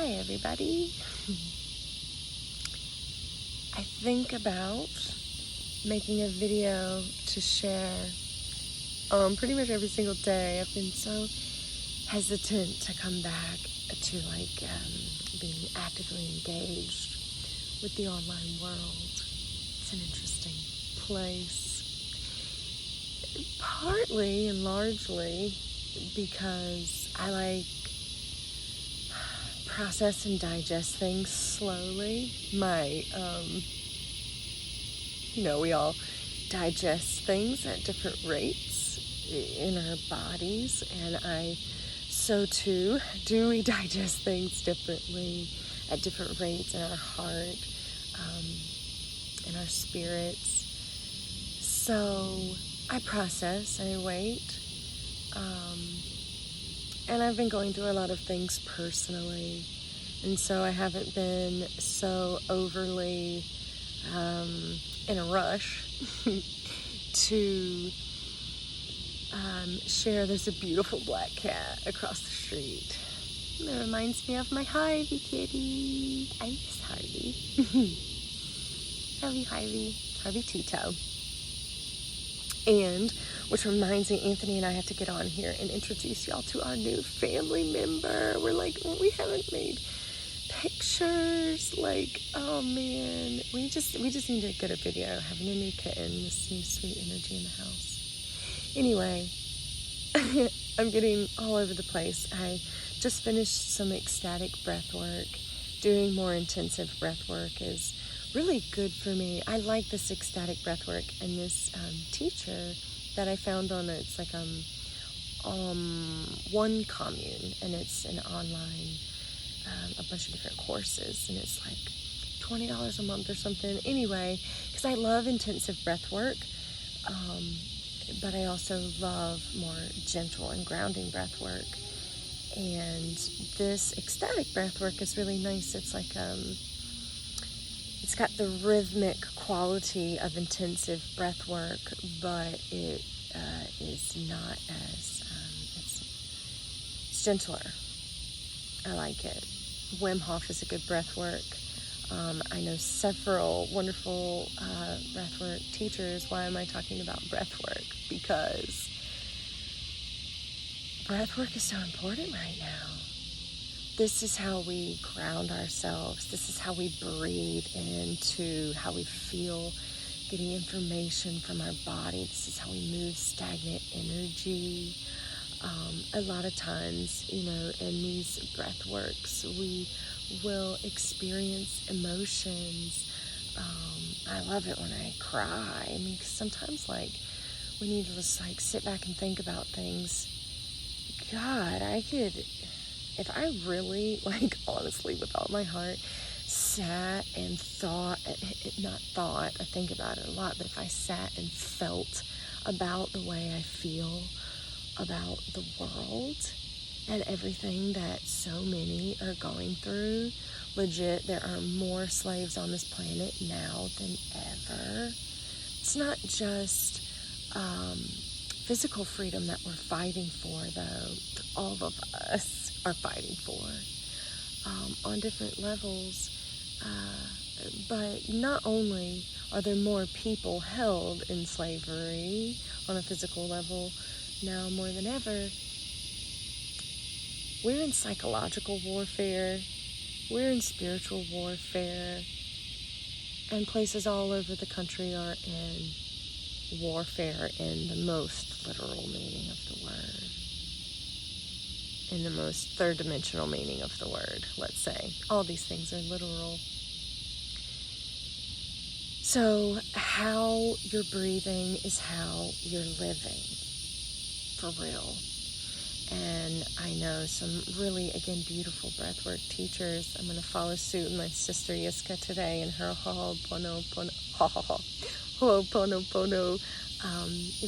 Hi everybody. I think about making a video to share pretty much every single day. I've been so hesitant to come back to being actively engaged with the online world. It's an interesting place. Partly and largely because I like process and digest things slowly. We all digest things at different rates in our bodies, and so too do we digest things differently at different rates in our heart, in our spirits. So I process, I wait, and I've been going through a lot of things personally, and so I haven't been so overly in a rush to share. There's a beautiful black cat across the street. It reminds me of my Harvey kitty. I miss Harvey. Harvey Tito. And which reminds me, Anthony and I have to get on here and introduce y'all to our new family member. We haven't made pictures. Oh man, we just need to get a video having a new kitten, this new sweet energy in the house. Anyway, I'm getting all over the place. I just finished some ecstatic breath work. Doing more intensive breath work is really good for me. I like this ecstatic breath work, and this teacher that I found it's like One Commune, and it's an online a bunch of different courses, and it's like $20 a month or something. Anyway, because I love intensive breath work, but I also love more gentle and grounding breath work. And this ecstatic breath work is really nice. It's like it's got the rhythmic quality of intensive breath work, but it is not as it's gentler. I like it. Wim Hof is a good breath work. I know several wonderful breath work teachers. Why am I talking about breath work? Because breath work is so important right now. This is how we ground ourselves. This is how we breathe into how we feel, getting information from our body. This is how we move stagnant energy. A lot of times, in these breath works, we will experience emotions. I love it when I cry. I mean, 'cause sometimes, we need to just, sit back and think about things. God, if I really, honestly, with all my heart, sat and I think about it a lot, but if I sat and felt about the way I feel about the world and everything that so many are going through, legit, there are more slaves on this planet now than ever. It's not just physical freedom that we're fighting for, though. All of us are fighting for on different levels. But not only are there more people held in slavery on a physical level now more than ever, we're in psychological warfare, we're in spiritual warfare, and places all over the country are in warfare in the most literal meaning of the word, in the most third-dimensional meaning of the word, let's say. All these things are literal. So how you're breathing is how you're living, for real. And I know some really, again, beautiful breathwork teachers. I'm going to follow suit with my sister Yiska today in her Ho'oponopono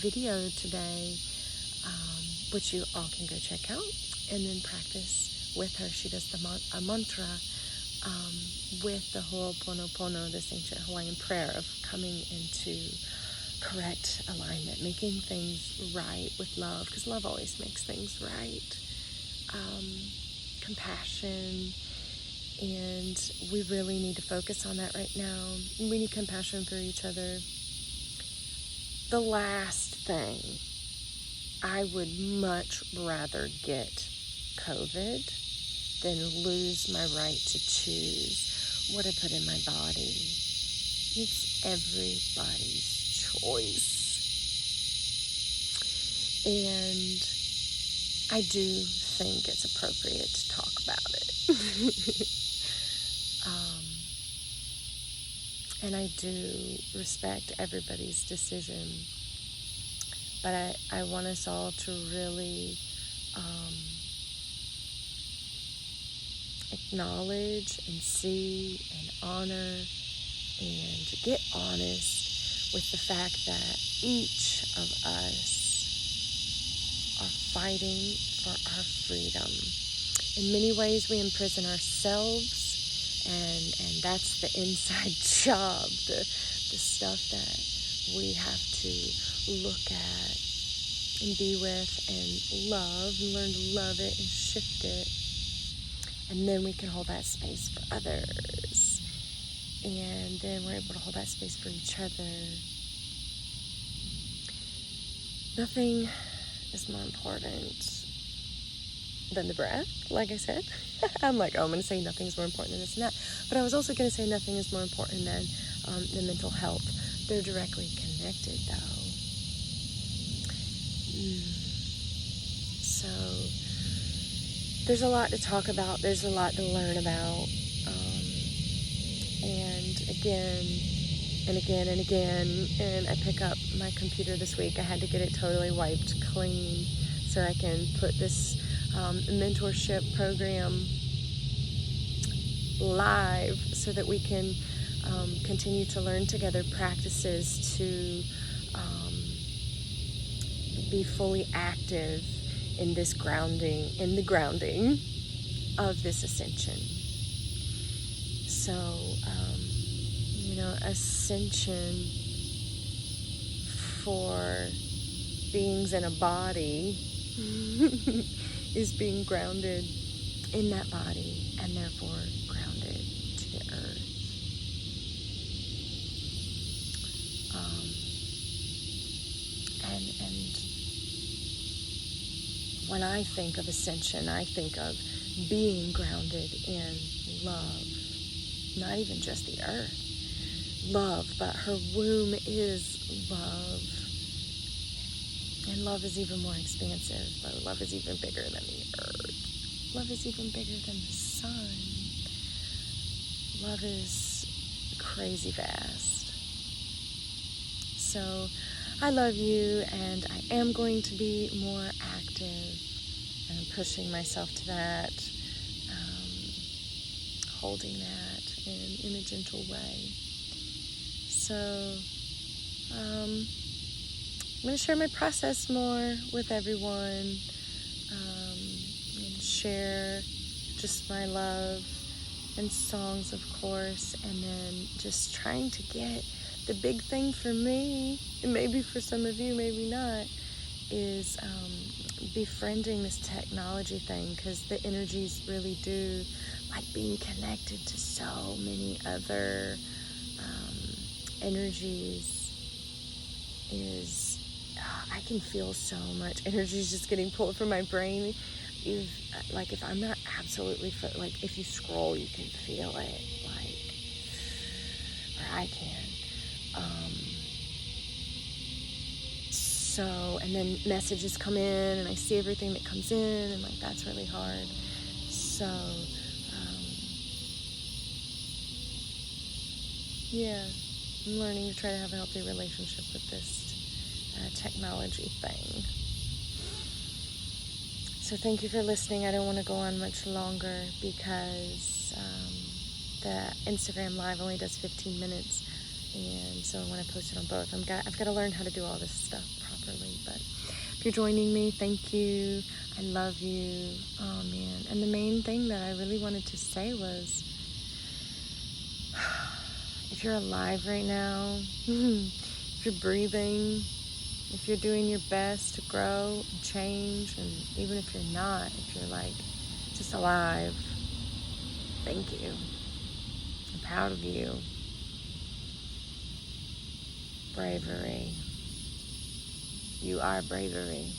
video today, which you all can go check out and then practice with her. She does a mantra with the Ho'oponopono, this ancient Hawaiian prayer of coming into correct alignment, making things right with love, because love always makes things right. Compassion, And we really need to focus on that right now. We need compassion for each other. The last thing, I would much rather get COVID than lose my right to choose what I put in my body. It's everybody's choice. And I do think it's appropriate to talk about it. And I do respect everybody's decision. But I want us all to really acknowledge and see and honor and get honest with the fact that each of us are fighting for our freedom. In many ways, we imprison ourselves, and that's the inside job, the stuff that we have to look at and be with and love and learn to love it and shift it. And then we can hold that space for others. And then we're able to hold that space for each other. Nothing is more important than the breath, like I said. I'm like, I'm going to say nothing's more important than this and that. But I was also going to say nothing is more important than the mental health. They're directly connected, though. So there's a lot to talk about. There's a lot to learn about. And again, and I pick up my computer this week. I had to get it totally wiped clean so I can put this mentorship program live so that we can continue to learn together practices to be fully active in this grounding of this ascension. So, ascension for beings in a body is being grounded in that body and therefore grounded to the earth. And when I think of ascension, I think of being grounded in love. Not even just the earth. Love, but her womb is love. And love is even more expansive. But love is even bigger than the earth. Love is even bigger than the sun. Love is crazy vast. So I love you, and I am going to be more active. And I'm pushing myself to that, holding that in a gentle way. So I'm going to share my process more with everyone, and share just my love and songs, of course, and then just trying to get the big thing for me, and maybe for some of you, maybe not, is befriending this technology thing, because the energies really do, like being connected to so many other energies is, I can feel so much energy is just getting pulled from my brain. If I'm not absolutely, if you scroll, you can feel it, or I can. And then messages come in, and I see everything that comes in, and that's really hard. So, I'm learning to try to have a healthy relationship with this technology thing. So thank you for listening. I don't want to go on much longer because the Instagram Live only does 15 minutes, and so I want to post it on both. I've got to learn how to do all this stuff properly, but if you're joining me, thank you. I love you. Oh, man. And the main thing that I really wanted to say was, if you're alive right now, if you're breathing, if you're doing your best to grow and change, and even if you're not, if you're just alive, Thank you. I'm proud of you. Bravery. You are bravery.